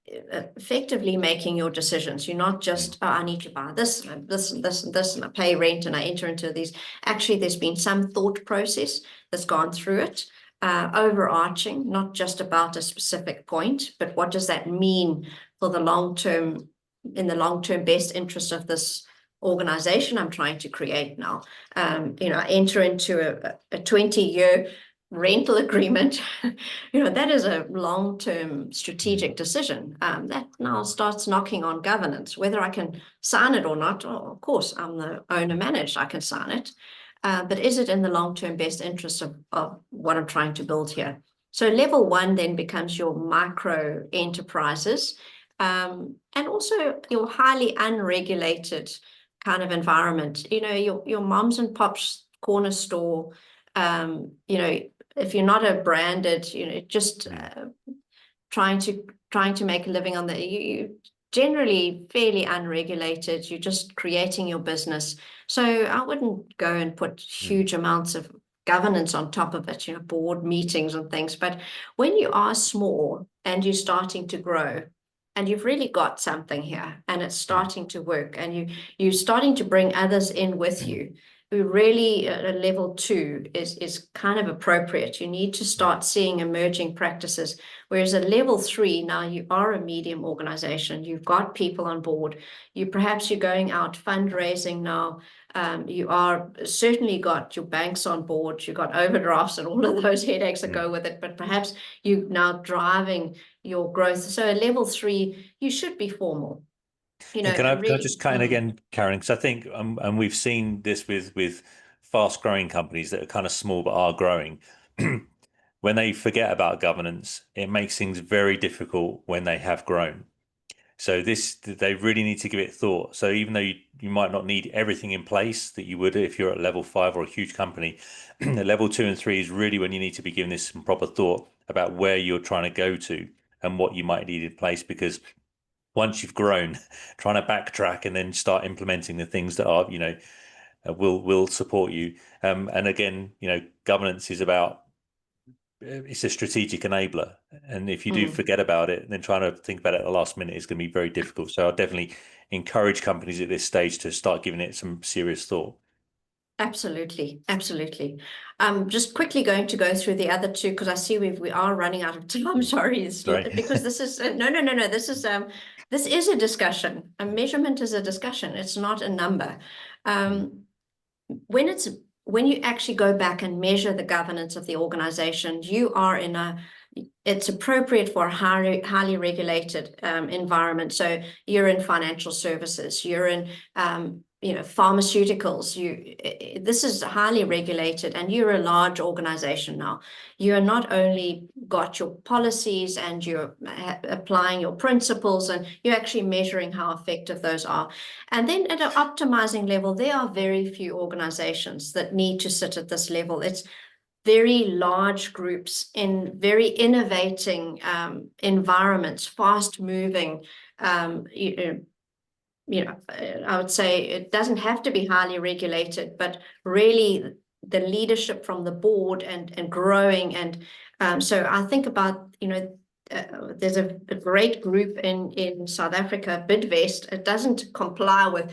effectively making your decisions. You're not just, I need to buy this and this and this and this, and I pay rent and I enter into these. Actually, there's been some thought process that's gone through it. Overarching, not just about a specific point, but what does that mean for the long term, in the long-term best interest of this organization I'm trying to create now. I enter into a 20-year rental agreement. That is a long-term strategic decision. That now starts knocking on governance, whether I can sign it or not. Oh, of course, I'm the owner managed, I can sign it. But is it in the long-term best interest of what I'm trying to build here? So level 1 then becomes your micro enterprises, and also your highly unregulated kind of environment. Your moms and pops corner store. If you're not a branded, just trying to make a living on you generally fairly unregulated. You're just creating your business. So I wouldn't go and put huge amounts of governance on top of it, board meetings and things. But when you are small and you're starting to grow and you've really got something here and it's starting to work and you're starting to bring others in with you, really level 2 is kind of appropriate. You need to start seeing emerging practices. Whereas at level 3, now you are a medium organization. You've got people on board. You're going out fundraising now. You are certainly got your banks on board. You've got overdrafts and all of those headaches that go with it. But perhaps you're now driving your growth. So at level 3, you should be formal. And can I Really. just cut in again, Karen? Because I think, and we've seen this with fast growing companies that are kind of small but are growing. When they forget about governance, it makes things very difficult when they have grown. So they really need to give it thought. So even though you might not need everything in place that you would if you're at level 5 or a huge company, level 2 and 3 is really when you need to be giving this some proper thought about where you're trying to go to and what you might need in place. Because once you've grown, trying to backtrack and then start implementing the things that are, will support you. And again, governance is about it's a strategic enabler. And if you do forget about it, then trying to think about it at the last minute is going to be very difficult. So I'll definitely encourage companies at this stage to start giving it some serious thought. Absolutely, absolutely. Just quickly going to go through the other two because I see we are running out of time. Sorry, Sorry. because this is no. This is a discussion. A measurement is a discussion. It's not a number. When you actually go back and measure the governance of the organization, it's appropriate for a highly regulated environment. So you're in financial services, you're in pharmaceuticals. This is highly regulated, and you're a large organization now. You're not only got your policies and you're applying your principles, and you're actually measuring how effective those are. And then at an optimizing level, there are very few organizations that need to sit at this level. It's very large groups in very innovating environments, fast moving. I would say it doesn't have to be highly regulated, but really the leadership from the board and growing. And so I think about, there's a great group in South Africa, Bidvest. It doesn't comply with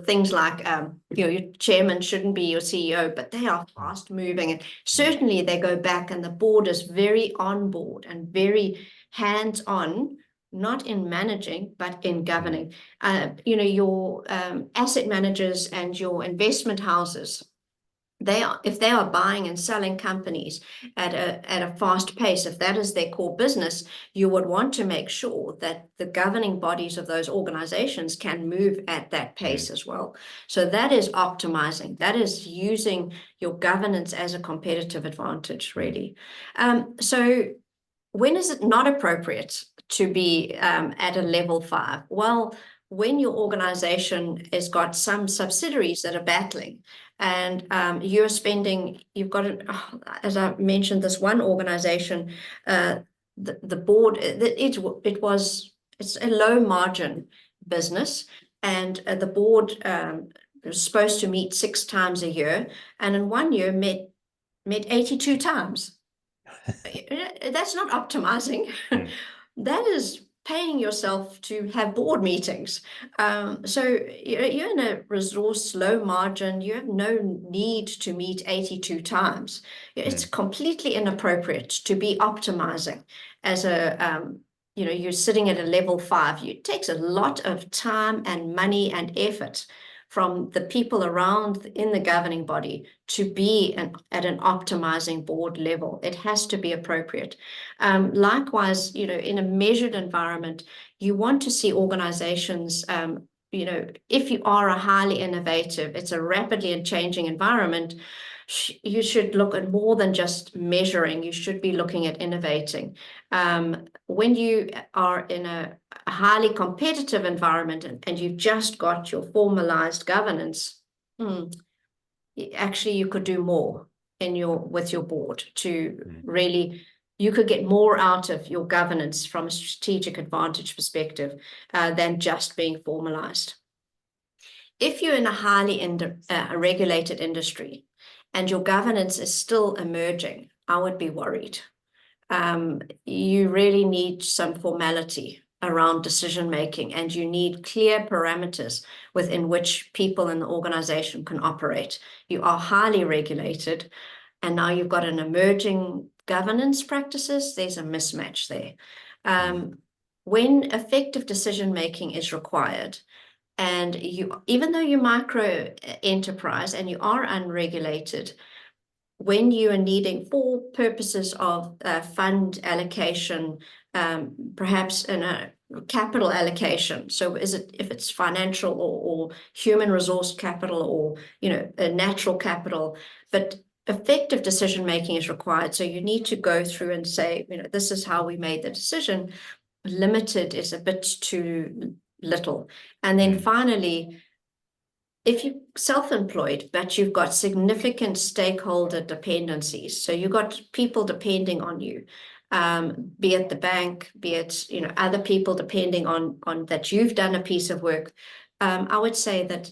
things like, your chairman shouldn't be your CEO, but they are fast moving. And certainly they go back and the board is very on board and very hands on, not in managing, but in governing. Your asset managers and your investment houses, if they are buying and selling companies at a fast pace, if that is their core business, you would want to make sure that the governing bodies of those organizations can move at that pace as well. So that is optimizing. That is using your governance as a competitive advantage, really. So when is it not appropriate to be at a level 5? Well, when your organization has got some subsidiaries that are battling, and you've got, as I mentioned, this one organization, the board, it's a low margin business, and the board was supposed to meet 6 times a year, and in 1 year met 82 times. That's not optimizing. That is paying yourself to have board meetings. So you're in a resource low margin. You have no need to meet 82 times. It's completely inappropriate to be optimizing as you're sitting at a level 5. It takes a lot of time and money and effort from the people around in the governing body to be at an optimizing board level. It has to be appropriate. Likewise, in a measured environment, you want to see organizations, if you are a highly innovative, it's a rapidly changing environment, you should look at more than just measuring. You should be looking at innovating. When you are in a highly competitive environment and you've just got your formalized governance, actually you could do more with your board to really, you could get more out of your governance from a strategic advantage perspective than just being formalized. If you're in a highly regulated industry and your governance is still emerging, I would be worried. You really need some formality around decision making, and you need clear parameters within which people in the organization can operate. You are highly regulated, and now you've got an emerging governance practices. There's a mismatch there. When effective decision making is required, and you, even though you're micro enterprise and you are unregulated, when you are needing for purposes of fund allocation, perhaps in a capital allocation. So is it, if it's financial or human resource capital, or, you know, a natural capital, but effective decision making is required. So you need to go through and say, you know, this is how we made the decision. Limited is a bit too little. And then finally, if you're self-employed, but you've got significant stakeholder dependencies, so you've got people depending on you, be it the bank, be it, you know, other people depending on that you've done a piece of work, I would say that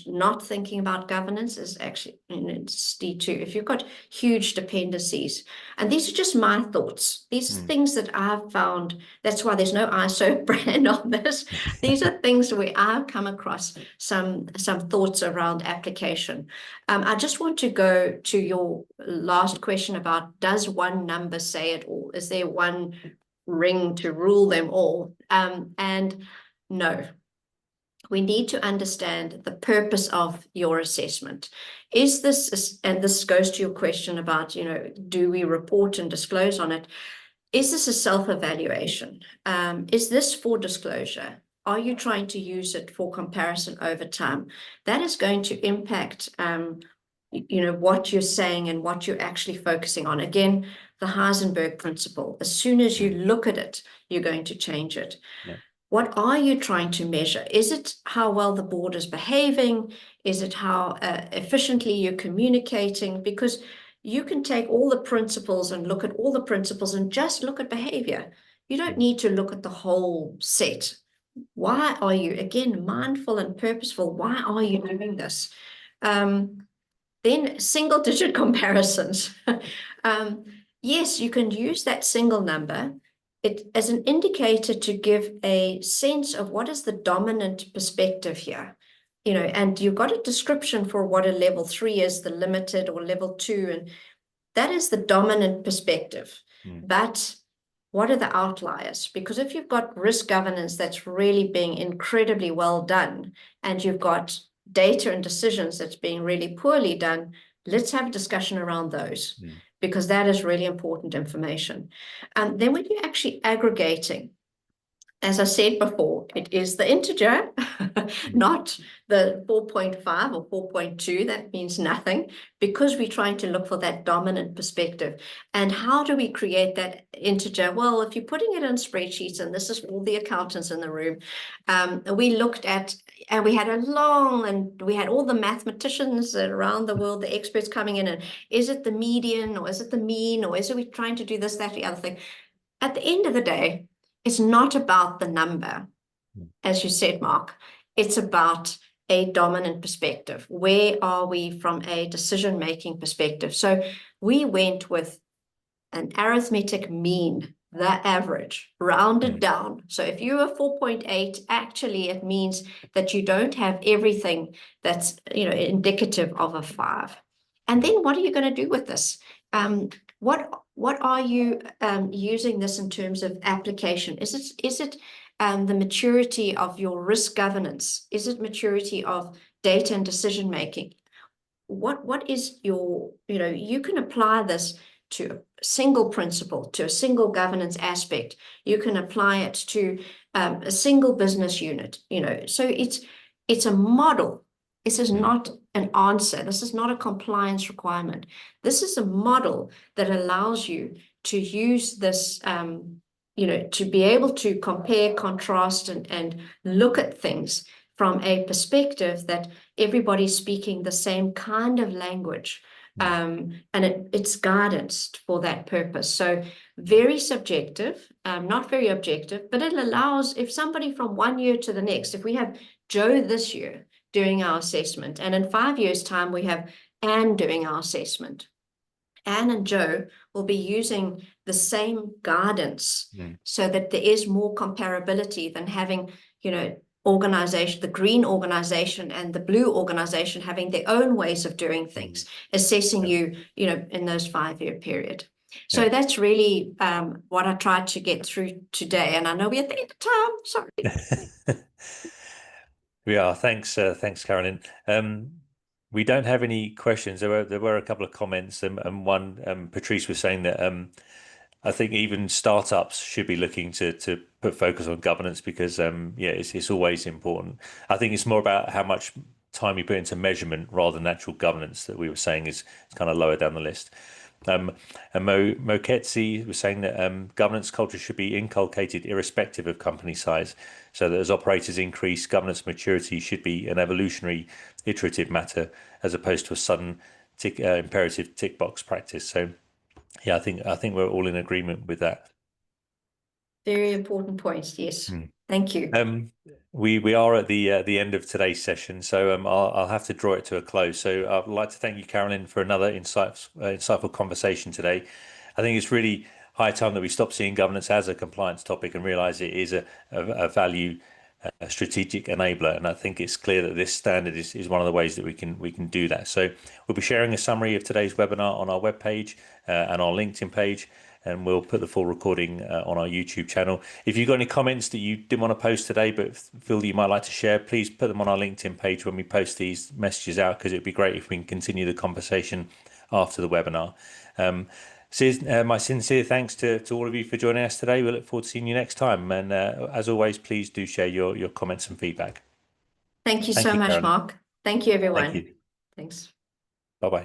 not thinking about governance is actually, it's D2. If you've got huge dependencies, and these are just my thoughts, these are things that I've found, that's why there's no ISO brand on this. These are things where I've come across some thoughts around application. I just want to go to your last question about, does one number say it all? Is there one ring to rule them all? And no. We need to understand the purpose of your assessment. Is this, and this goes to your question about, you know, do we report and disclose on it? Is this a self-evaluation? Is this for disclosure? Are you trying to use it for comparison over time? That is going to impact, you know, what you're saying and what you're actually focusing on. Again, the Heisenberg principle. As soon as you look at it, you're going to change it. Yeah. What are you trying to measure? Is it how well the board is behaving? Is it how efficiently you're communicating? Because you can take all the principles and look at all the principles and just look at behavior. You don't need to look at the whole set. Why are you, again, mindful and purposeful? Why are you doing this? Then single digit comparisons. Yes, you can use that single number as an indicator to give a sense of what is the dominant perspective here. You know, and you've got a description for what a level 3 is, the limited, or level 2, and that is the dominant perspective. But what are the outliers? Because if you've got risk governance that's really being incredibly well done, and you've got data and decisions that's being really poorly done, let's have a discussion around those. Because that is really important information. And then when you're actually aggregating, as I said before, it is the integer, not the 4.5 or 4.2. That means nothing, because we're trying to look for that dominant perspective. And how do we create that integer? Well, if you're putting it in spreadsheets, and this is all the accountants in the room, we looked at, and we had we had all the mathematicians around the world, the experts coming in, and is it the median, or is it the mean, or is it we trying to do this, that, the other thing? At the end of the day, it's not about the number, as you said, Mark. It's about a dominant perspective. Where are we from a decision-making perspective? So we went with an arithmetic mean, the average, rounded down. So if you are 4.8, actually it means that you don't have everything that's, you know, indicative of a 5. And then what are you going to do with this? What are you using this in terms of application? Is it the maturity of your risk governance? Is it maturity of data and decision making? What is your, you know, you can apply this to a single principle, to a single governance aspect. You can apply it to a single business unit, you know. So it's a model. This is not an answer. This is not a compliance requirement. This is a model that allows you to use this, you know, to be able to compare, contrast, and look at things from a perspective that everybody's speaking the same kind of language. And it's guidance for that purpose. So very subjective, not very objective, but it allows, if somebody from one year to the next, if we have Joe this year doing our assessment, and in 5 years' time we have Anne doing our assessment, Anne and Joe will be using the same guidance Mm. so that there is more comparability than having, organization, the green organization and the blue organization having their own ways of doing things, assessing you, in those 5-year period. So Yeah. that's really what I tried to get through today. And I know we're at the end of time. Sorry. We are. Thanks, Carolyn. We don't have any questions. There were a couple of comments, and one, Patrice was saying that I think even startups should be looking to put focus on governance because it's always important. I think it's more about how much time you put into measurement rather than actual governance that we were saying is kind of lower down the list. And Moketsi was saying that governance culture should be inculcated irrespective of company size, so that as operators increase, governance maturity should be an evolutionary, iterative matter as opposed to a sudden imperative tick box practice. So, yeah, I think we're all in agreement with that. Very important points. Yes. Mm. Thank you. We are at the end of today's session, so I'll have to draw it to a close. So I'd like to thank you, Carolyn, for another insightful conversation today. I think it's really high time that we stop seeing governance as a compliance topic and realise it is a value, a strategic enabler. And I think it's clear that this standard is one of the ways that we can do that. So we'll be sharing a summary of today's webinar on our webpage and our LinkedIn page. And we'll put the full recording on our YouTube channel. If you've got any comments that you didn't want to post today but feel that you might like to share, please put them on our LinkedIn page when we post these messages out, because it'd be great if we can continue the conversation after the webinar. My sincere thanks to all of you for joining us today. We look forward to seeing you next time. And as always, please do share your comments and feedback. Thank you so much, Carolyn. Mark. Thank you, everyone. Thank you. Thanks. Bye-bye.